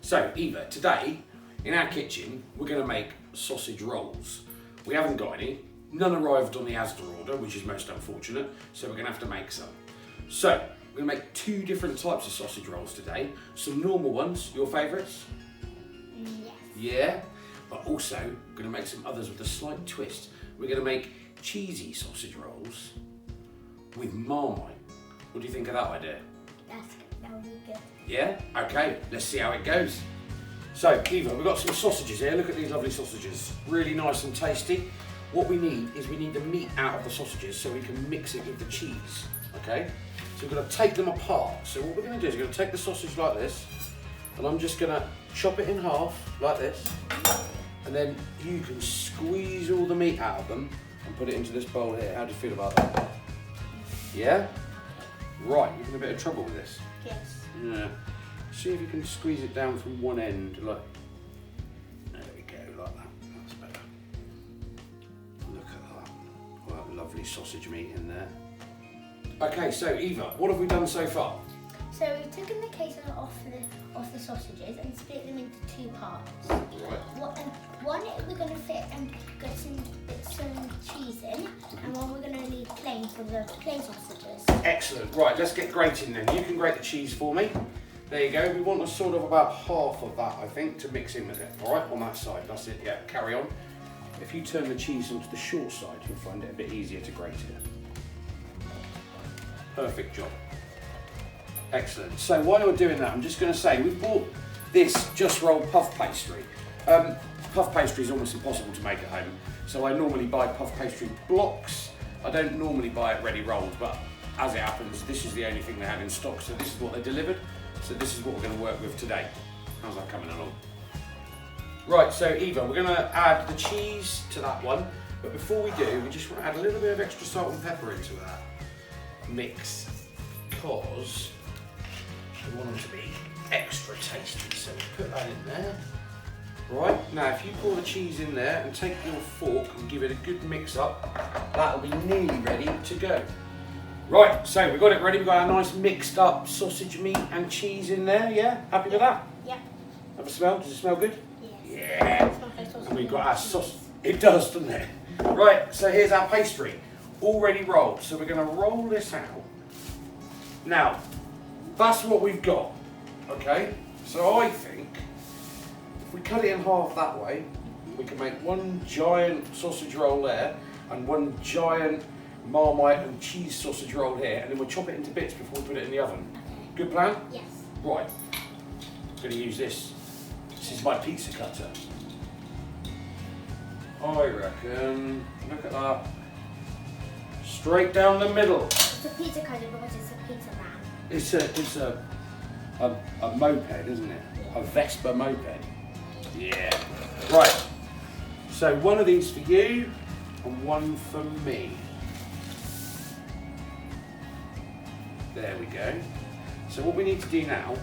So Eva, today in our kitchen we're going to make sausage rolls. We haven't got any, none arrived on the Asda order, which is most unfortunate, so we're going to have to make some. So we're going to make two different types of sausage rolls today. Some normal ones, your favourites? Yes. Yeah, but also we're going to make some others with a slight twist. We're going to make cheesy sausage rolls with Marmite. What do you think of that idea? That would be good. Yeah? Okay, let's see how it goes. So, Eva, we've got some sausages here. Look at these lovely sausages. Really nice and tasty. What we need is we need the meat out of the sausages so we can mix it with the cheese. Okay? So we're going to take them apart. So what we're going to do is we're going to take the sausage like this, and I'm just going to chop it in half like this, and then you can squeeze all the meat out of them and put it into this bowl here. How do you feel about that? Yeah? Right, you're in a bit of trouble with this. Yes. Yeah. See if you can squeeze it down from one end, like, there we go, like that. That's better. Look at that. Well, that lovely sausage meat in there. Okay, so Eva, what have we done so far? So we've taken the casing off the sausages and split them into two parts. Right. One we're going to fit and get some cheese in, and one we're going to leave plain for the plain sausages. Excellent. Right, let's get grating then. You can grate the cheese for me. There you go. We want a sort of about half of that, I think, to mix in with it. All right, on that side. That's it. Yeah, carry on. If you turn the cheese onto the short side, you'll find it a bit easier to grate it. Perfect job. Excellent. So while you're doing that, I'm just going to say we've bought this just rolled puff pastry. Puff pastry is almost impossible to make at home, so I normally buy puff pastry blocks. I don't normally buy it ready rolled, but as it happens, this is the only thing they have in stock, so this is what they delivered. So this is what we're going to work with today. How's that coming along? Right, so Eva, we're going to add the cheese to that one, but before we do, we just want to add a little bit of extra salt and pepper into that mix, because we want them to be extra tasty. So we put that in there. Right, now if you pour the cheese in there and take your fork and give it a good mix up, that'll be nearly ready to go. Right, so we've got it ready. We've got our nice mixed up sausage meat and cheese in there, yeah? Happy with that? Yeah. Have a smell? Does it smell good? Yes. Yeah. And we've got our sauce. It does, doesn't it? Right, so here's our pastry, already rolled. So we're going to roll this out. Now, that's what we've got, okay? So I think if we cut it in half that way, we can make one giant sausage roll there and one giant Marmite and cheese sausage roll here, and then we'll chop it into bits before we put it in the oven. Good plan? Yes. Right. I'm going to use this. This is my pizza cutter. I reckon, look at that. Straight down the middle. It's a pizza cutter because it's a pizza man. It's a moped, isn't it? A Vespa moped. Yeah. Right. So one of these for you and one for me. There we go. So what we need to do now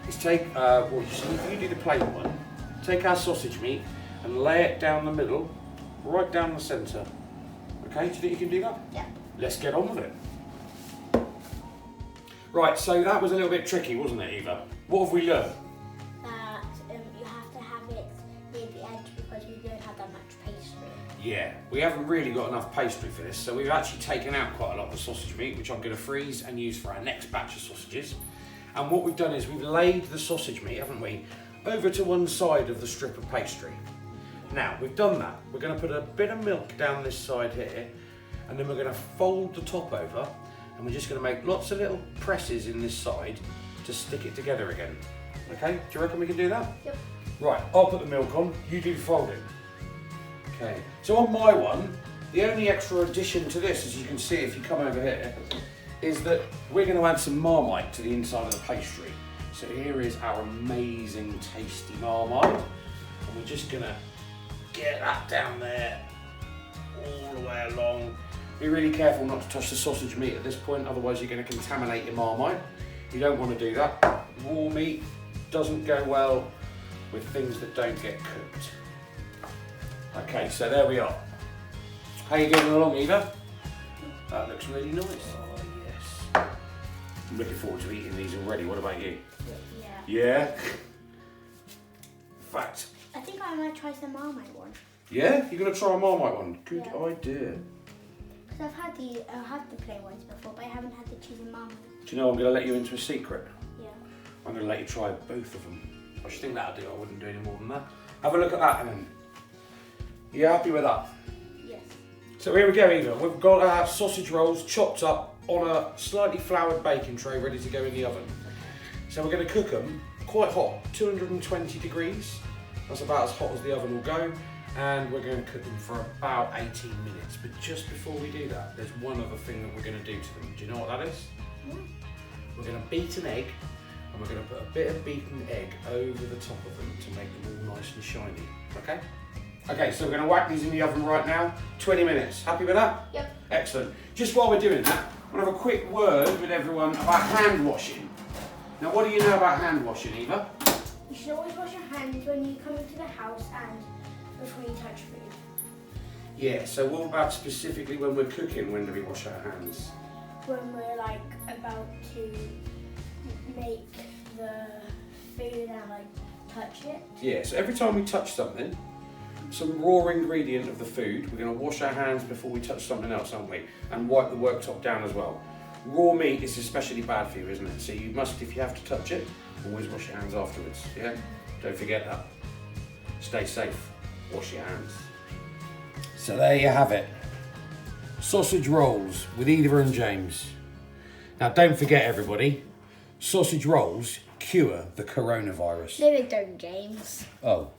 is take, if you do the plain one, take our sausage meat and lay it down the middle, right down the centre. Okay, do you think you can do that? Yeah. Let's get on with it. Right, so that was a little bit tricky, wasn't it, Eva? What have we learned? That you have to have it near the edge because we don't have that much pastry. Yeah, we haven't really got enough pastry for this, so we've actually taken out quite a lot of the sausage meat, which I'm going to freeze and use for our next batch of sausages. And what we've done is we've laid the sausage meat, haven't we, over to one side of the strip of pastry. Now, we've done that. We're going to put a bit of milk down this side here, and then we're going to fold the top over, and we're just going to make lots of little presses in this side to stick it together again. Okay, do you reckon we can do that? Yep. Right, I'll put the milk on, you do the folding. Okay, so on my one, the only extra addition to this, as you can see if you come over here, is that we're going to add some Marmite to the inside of the pastry. So here is our amazing tasty Marmite, and we're just going to get that down there all the way along. Be really careful not to touch the sausage meat at this point, otherwise you're going to contaminate your Marmite. You don't want to do that. Raw meat doesn't go well with things that don't get cooked. Okay, so there we are. How are you getting along, Eva? That looks really nice. Oh yes. I'm looking forward to eating these already. What about you? Yeah. Yeah? fact. I think I might try some Marmite one. Yeah? You're going to try a Marmite one? Good Yeah. idea. Because I've had the plain ones before, but I haven't had the cheese and Marmite. Do you know I'm going to let you into a secret? Yeah. I'm going to let you try both of them. I just think that'll do. I wouldn't do any more than that. Have a look at that, then. You happy with that? Yes. So here we go, Eva. We've got our sausage rolls chopped up on a slightly floured baking tray ready to go in the oven. So we're going to cook them quite hot, 220 degrees. That's about as hot as the oven will go. And we're going to cook them for about 18 minutes. But just before we do that, there's one other thing that we're going to do to them. Do you know what that is? We're going to beat an egg, and we're going to put a bit of beaten egg over the top of them to make them all nice and shiny. Okay? Okay, so we're going to whack these in the oven right now. 20 minutes. Happy with that? Yep. Excellent. Just while we're doing that, I want to have a quick word with everyone about hand washing. Now, what do you know about hand washing, Eva? You should always wash your hands when you come into the house and before you touch food. Yeah, so what about specifically when we're cooking, when do we wash our hands? When we're like about to make the food and like touch it. Yeah, so every time we touch something, some raw ingredient of the food, we're going to wash our hands before we touch something else, aren't we? And wipe the worktop down as well. Raw meat is especially bad for you, isn't it? So you must, if you have to touch it, always wash your hands afterwards, yeah? Don't forget that. Stay safe, wash your hands. So there you have it. Sausage rolls with Eva and James. Now don't forget, everybody, sausage rolls cure the coronavirus. No, they don't, James. Oh,